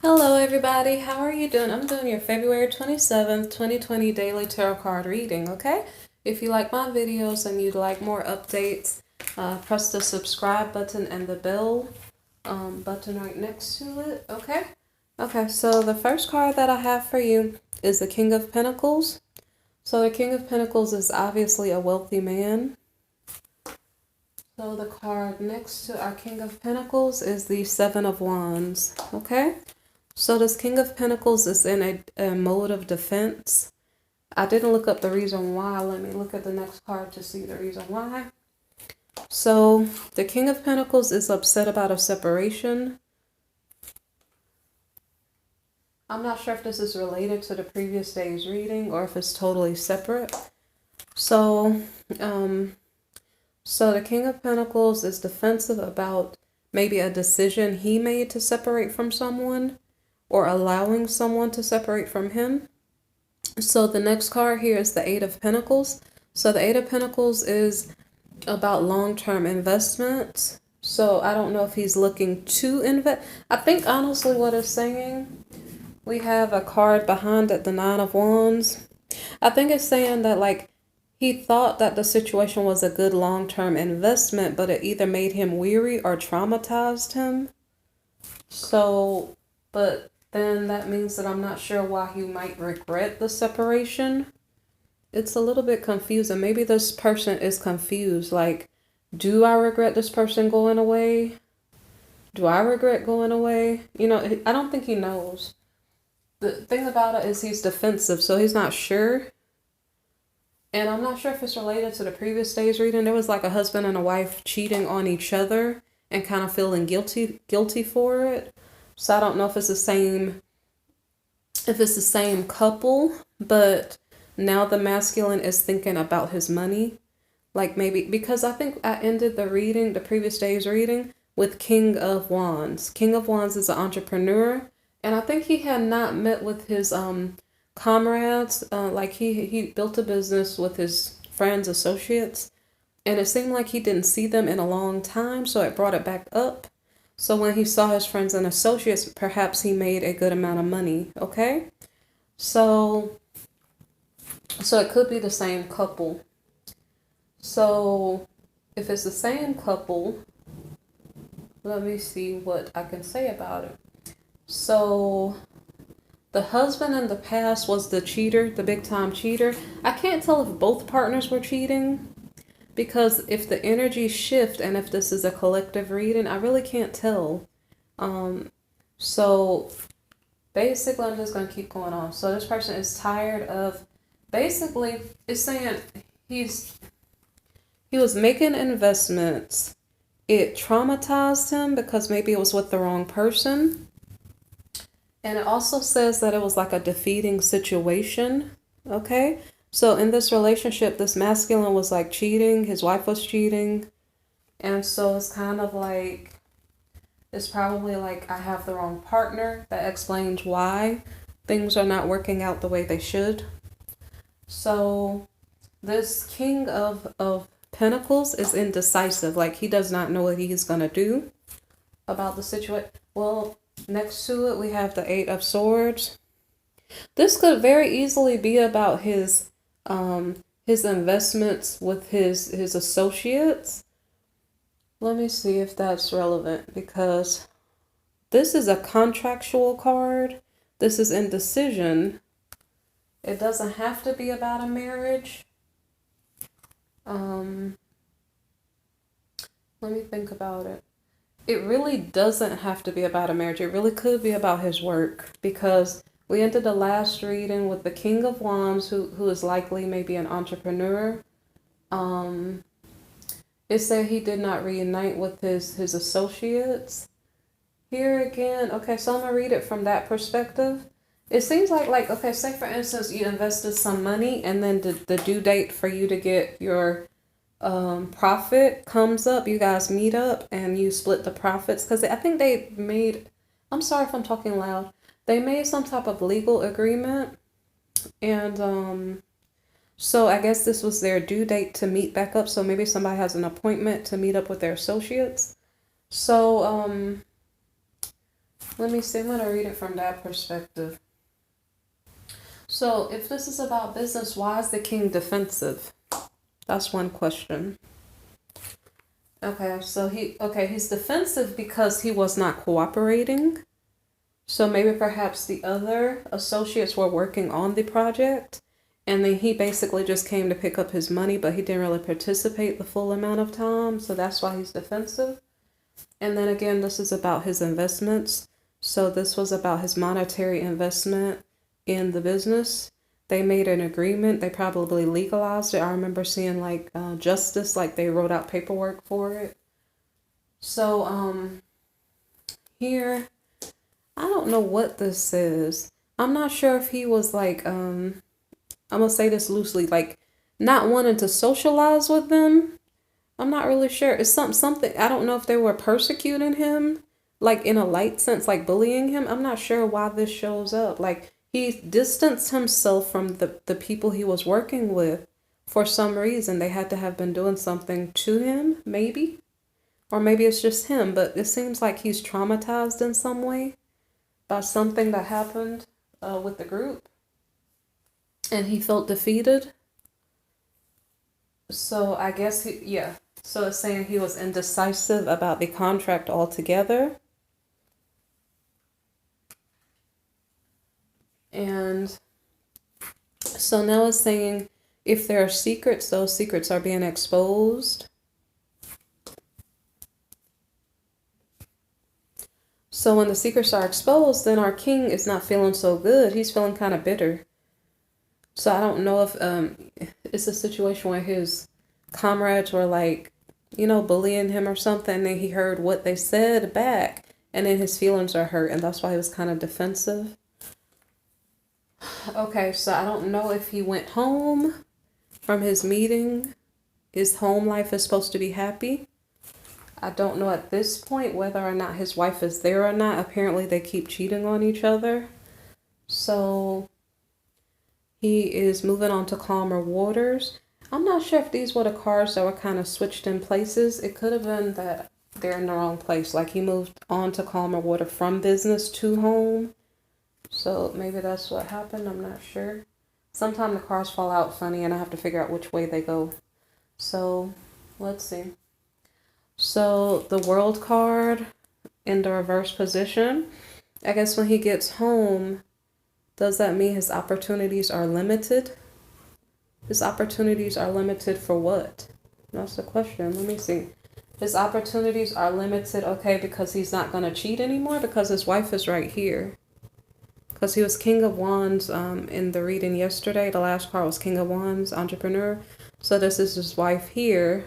Hello everybody, how are you doing? I'm doing your February 27th, 2020 daily tarot card reading, okay? If you like my videos and you'd like more updates, press the subscribe button and the bell button right next to it, okay? Okay, so the first card that I have for you is the King of Pentacles. So the King of Pentacles is obviously a wealthy man. So the card next to our King of Pentacles is the Seven of Wands, okay? So this King of Pentacles is in a mode of defense. I didn't look up the reason why. Let me look at the next card to see the reason why. So the King of Pentacles is upset about a separation. I'm not sure if this is related to the previous day's reading or if it's totally separate. So the King of Pentacles is defensive about maybe a decision he made to separate from someone, or allowing someone to separate from him. So the next card here is the Eight of Pentacles. So the Eight of Pentacles is about long-term investments. So I don't know if he's looking to invest. I think honestly what it's saying, we have a card behind it, the Nine of Wands. I think it's saying that like he thought that the situation was a good long-term investment, but it either made him weary or traumatized him. So, but then that means that I'm not sure why he might regret the separation. It's a little bit confusing. Maybe this person is confused. Like, do I regret this person going away? Do I regret going away? You know, I don't think he knows. The thing about it is he's defensive, so he's not sure. And I'm not sure if it's related to the previous day's reading. There was like a husband and a wife cheating on each other and kind of feeling guilty for it. So I don't know if it's the same couple, but now the masculine is thinking about his money. Like maybe because I think I ended the previous day's reading, with King of Wands. King of Wands is an entrepreneur, and I think he had not met with his comrades. Like he built a business with his friends, associates, and it seemed like he didn't see them in a long time, so it brought it back up. So when he saw his friends and associates, perhaps he made a good amount of money, okay? So it could be the same couple. So if it's the same couple, let me see what I can say about it. So the husband in the past was the cheater, the big time cheater. I can't tell if both partners were cheating, because if the energies shift and if this is a collective reading, I really can't tell. So basically I'm just going to keep going on. So this person is tired of, basically it's saying he was making investments. It traumatized him because maybe it was with the wrong person. And it also says that it was like a defeating situation. Okay. So in this relationship, this masculine was like cheating. His wife was cheating. And so it's kind of like, it's probably like I have the wrong partner. That explains why things are not working out the way they should. So this King of Pentacles is indecisive. Like he does not know what he's going to do about the situation. Well, next to it, we have the Eight of Swords. This could very easily be about his investments with his associates. Let me see if that's relevant, because this is a contractual card. This is indecision. It doesn't have to be about a marriage. Let me think about it. It really doesn't have to be about a marriage. It really could be about his work, because we ended the last reading with the King of Wands, who is likely maybe an entrepreneur. It said he did not reunite with his associates. Here again, okay, so I'm going to read it from that perspective. It seems like, okay, say for instance, you invested some money and then the due date for you to get your profit comes up. You guys meet up and you split the profits, because I think they made, I'm sorry if I'm talking loud, they made some type of legal agreement, and so I guess this was their due date to meet back up. So maybe somebody has an appointment to meet up with their associates. So Let me see. I'm going to read it from that perspective. So if this is about business, why is the king defensive? That's one question. Okay, so he's defensive because he was not cooperating. So maybe perhaps the other associates were working on the project, and then he basically just came to pick up his money, but he didn't really participate the full amount of time. So that's why he's defensive. And then again, this is about his investments. So this was about his monetary investment in the business. They made an agreement. They probably legalized it. I remember seeing like justice, like they wrote out paperwork for it. So here, I don't know what this is. I'm not sure if he was like, I'm gonna say this loosely, like not wanting to socialize with them. I'm not really sure. It's something, I don't know if they were persecuting him, like in a light sense, like bullying him. I'm not sure why this shows up. Like he distanced himself from the people he was working with for some reason. They had to have been doing something to him, maybe. Or maybe it's just him, but it seems like he's traumatized in some way by something that happened with the group. And he felt defeated. So I guess, yeah. So it's saying he was indecisive about the contract altogether. And so now it's saying if there are secrets, those secrets are being exposed. So when the secrets are exposed, then our king is not feeling so good. He's feeling kind of bitter. So I don't know if it's a situation where his comrades were like, bullying him or something, and he heard what they said back, and then his feelings are hurt, and that's why he was kind of defensive. Okay, so I don't know if he went home from his meeting. His home life is supposed to be happy. I don't know at this point whether or not his wife is there or not. Apparently they keep cheating on each other. So he is moving on to calmer waters. I'm not sure if these were the cards that were kind of switched in places. It could have been that they're in the wrong place. Like he moved on to calmer water from business to home. So maybe that's what happened. I'm not sure. Sometimes the cards fall out funny and I have to figure out which way they go. So let's see. So the world card in the reverse position. I guess when he gets home, does that mean his opportunities are limited? His opportunities are limited for what? That's the question. Let me see. His opportunities are limited, okay, because he's not going to cheat anymore because his wife is right here. Because he was King of Wands in the reading yesterday. The last card was King of Wands, entrepreneur. So this is his wife here.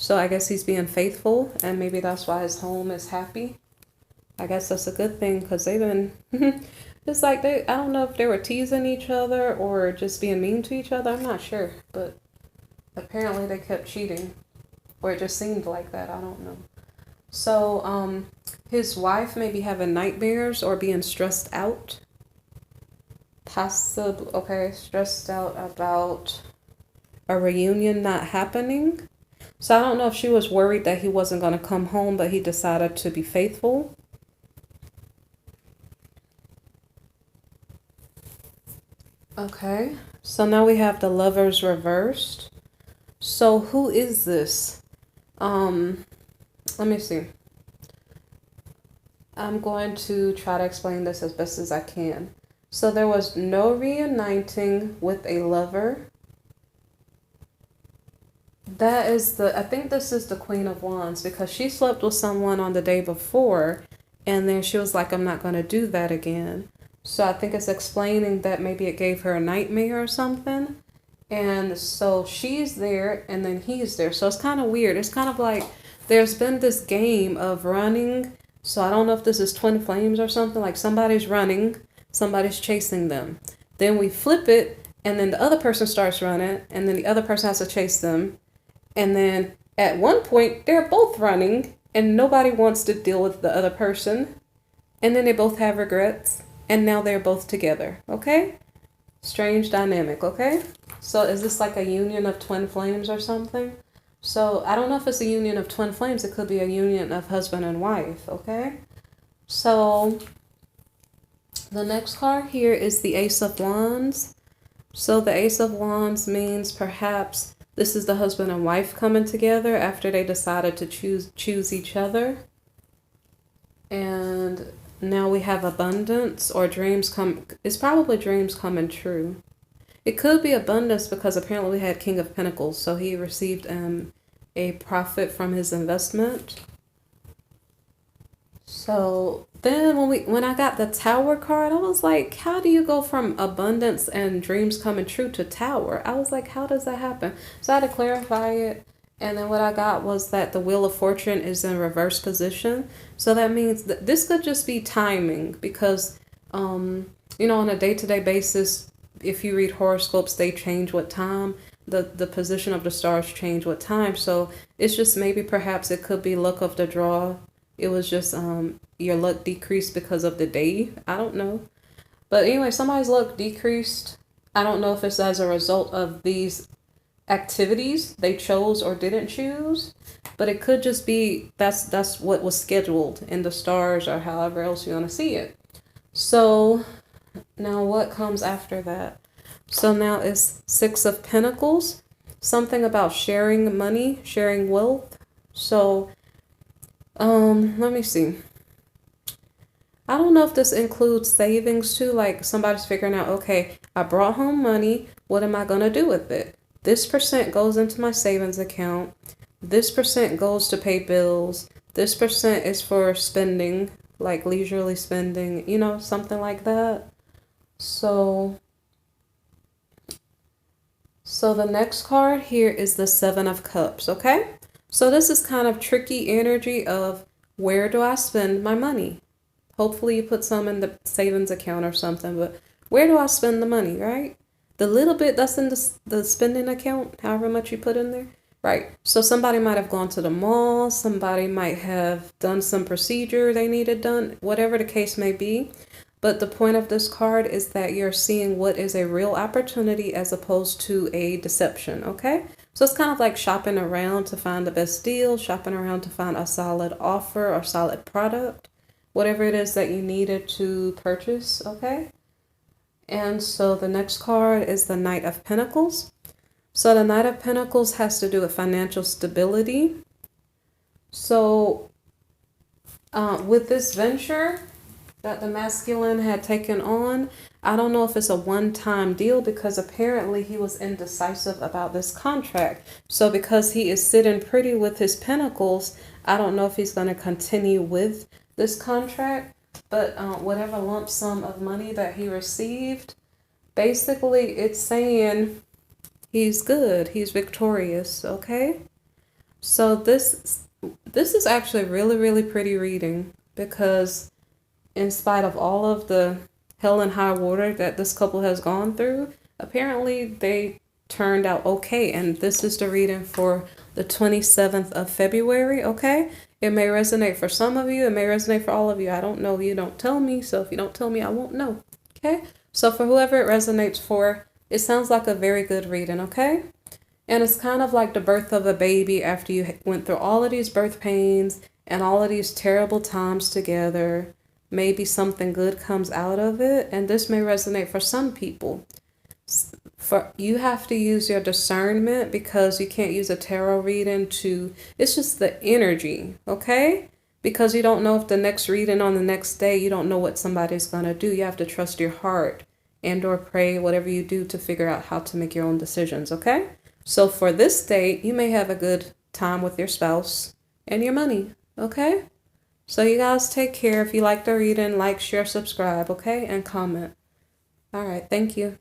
So I guess he's being faithful, and maybe that's why his home is happy. I guess that's a good thing because they've been, it's like I don't know if they were teasing each other or just being mean to each other. I'm not sure, but apparently they kept cheating, or it just seemed like that. I don't know. So his wife may be having nightmares or being stressed out. Possibly, okay, stressed out about a reunion not happening. So I don't know if she was worried that he wasn't going to come home, but he decided to be faithful. Okay, so now we have the Lovers reversed. So who is this? Let me see. I'm going to try to explain this as best as I can. So there was no reuniting with a lover. That is I think this is the Queen of Wands, because she slept with someone on the day before and then she was like, I'm not going to do that again. So I think it's explaining that maybe it gave her a nightmare or something. And so she's there and then he's there. So it's kind of weird. It's kind of like there's been this game of running. So I don't know if this is twin flames or something. Like somebody's running, somebody's chasing them. Then we flip it and then the other person starts running and then the other person has to chase them. And then at one point, they're both running and nobody wants to deal with the other person. And then they both have regrets. And now they're both together. Okay? Strange dynamic. Okay? So is this like a union of twin flames or something? So I don't know if it's a union of twin flames. It could be a union of husband and wife. Okay? So the next card here is the Ace of Wands. So the Ace of Wands means perhaps this is the husband and wife coming together after they decided to choose each other. And now we have abundance or dreams come. It's probably dreams coming true. It could be abundance because apparently we had King of Pentacles. So he received a profit from his investment. So then when I got the Tower card, I was like, how do you go from abundance and dreams coming true to Tower? I was like, how does that happen? So I had to clarify it. And then what I got was that the Wheel of Fortune is in reverse position. So that means that this could just be timing because, on a day-to-day basis, if you read horoscopes, they change what time. The position of the stars change what time. So it's just maybe perhaps it could be luck of the draw. It was just your luck decreased because of the day. I don't know. But anyway, somebody's luck decreased. I don't know if it's as a result of these activities they chose or didn't choose, but it could just be that's what was scheduled in the stars or however else you want to see it. So now what comes after that? So now it's Six of Pentacles, something about sharing money, sharing wealth. So let me see. I don't know if this includes savings too, like somebody's figuring out, okay, I brought home money, what am I going to do with it? This percent goes into my savings account. This percent goes to pay bills. This percent is for spending, like leisurely spending, something like that. So the next card here is the Seven of Cups, okay? So this is kind of tricky energy of where do I spend my money? Hopefully you put some in the savings account or something, but where do I spend the money, right? The little bit that's in the spending account, however much you put in there, right? So somebody might have gone to the mall, somebody might have done some procedure they needed done, whatever the case may be. But the point of this card is that you're seeing what is a real opportunity as opposed to a deception, okay? So it's kind of like shopping around to find the best deal, shopping around to find a solid offer or solid product, whatever it is that you needed to purchase, okay? And so the next card is the Knight of Pentacles. So the Knight of Pentacles has to do with financial stability. So with this venture that the masculine had taken on, I don't know if it's a one-time deal because apparently he was indecisive about this contract. So because he is sitting pretty with his pentacles, I don't know if he's going to continue with this contract. But whatever lump sum of money that he received, basically it's saying he's good, he's victorious, okay? So this is actually really, really pretty reading because in spite of all of the hell and high water that this couple has gone through, apparently they turned out okay. And this is the reading for the 27th of February, okay? It may resonate for some of you. It may resonate for all of you. I don't know. You don't tell me. So if you don't tell me, I won't know. Okay? So for whoever it resonates for, it sounds like a very good reading, okay? And it's kind of like the birth of a baby after you went through all of these birth pains and all of these terrible times together. Maybe something good comes out of it. And this may resonate for some people. You have to use your discernment because you can't use a tarot reading it's just the energy, okay? Because you don't know if the next reading on the next day, you don't know what somebody's going to do. You have to trust your heart and or pray, whatever you do to figure out how to make your own decisions, okay? So for this date, you may have a good time with your spouse and your money, okay? So you guys take care. If you like the reading, like, share, subscribe, okay? And comment. All right, thank you.